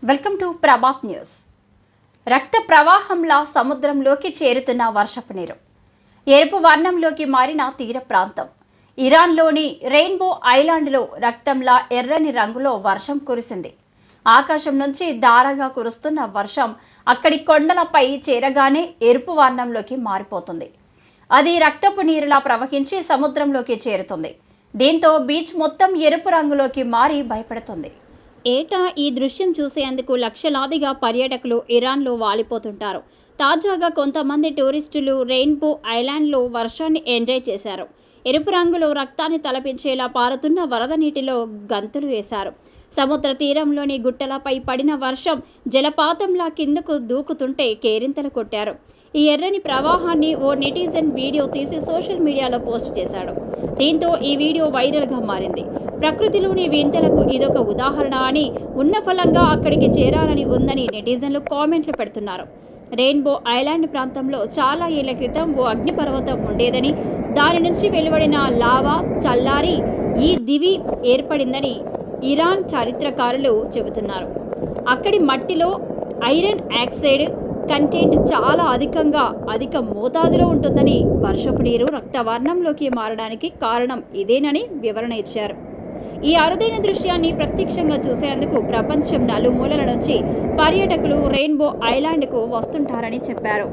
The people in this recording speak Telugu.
Welcome to Prabhat news. రక్త ప్రవాహంలా సముద్రంలోకి చేరుతున్న వర్షపు నీరు, ఎరుపు వర్ణంలోకి మారిన తీర ప్రాంతం. ఇరాన్లోని రెయిన్బో ఐలాండ్లో రక్తంలా ఎర్రని రంగులో వర్షం కురిసింది. ఆకాశం నుంచి ధారగా కురుస్తున్న వర్షం అక్కడి కొండలపై చేరగానే ఎరుపు వర్ణంలోకి మారిపోతుంది. అది రక్తపు నీరులా ప్రవహించి సముద్రంలోకి చేరుతుంది. దీంతో బీచ్ మొత్తం ఎరుపు రంగులోకి మారి భయపడుతుంది. ఏటా ఈ దృశ్యం చూసేందుకు లక్షలాదిగా పర్యాటకులు ఇరాన్లో వాలిపోతుంటారు. తాజాగా కొంతమంది టూరిస్టులు రెయిన్బో ఐలాండ్లో వర్షాన్ని ఎంజాయ్ చేశారు. ఎరుపు రంగులో రక్తాన్ని తలపించేలా పారుతున్న వరద నీటిలో గంతులు వేశారు. సముద్ర తీరంలోని గుట్టలపై పడిన వర్షం జలపాతంలా కిందకు దూకుతుంటే కేరింతలు కొట్టారు. ఈ ఎర్రని ప్రవాహాన్ని ఓ నెటిజన్ వీడియో తీసి సోషల్ మీడియాలో పోస్ట్ చేశాడు. దీంతో ఈ వీడియో వైరల్గా మారింది. ప్రకృతిలోని వింతలకు ఇదొక ఉదాహరణ అని, ఉన్న ఫలంగా అక్కడికి చేరాలని ఉందని నెటిజన్లు కామెంట్లు పెడుతున్నారు. రెయిన్బో ఐలాండ్ ప్రాంతంలో చాలా ఏళ్ల క్రితం ఓ అగ్నిపర్వతం ఉండేదని, దాని నుంచి వెలువడిన లావా చల్లారి ఈ దివి ఏర్పడిందని ఇరాన్ చరిత్రకారులు చెబుతున్నారు. అక్కడి మట్టిలో ఐరన్ ఆక్సైడ్ కంటెంట్ చాలా అధిక మోతాదులో ఉంటుందని, వర్షపు నీరు రక్తవర్ణంలోకి మారడానికి కారణం ఇదేనని వివరణ ఇచ్చారు. ఈ అరుదైన దృశ్యాన్ని ప్రత్యక్షంగా చూసేందుకు ప్రపంచం నలుమూలల నుంచి పర్యాటకులు రెయిన్బో ఐలాండ్కు వస్తుంటారని చెప్పారు.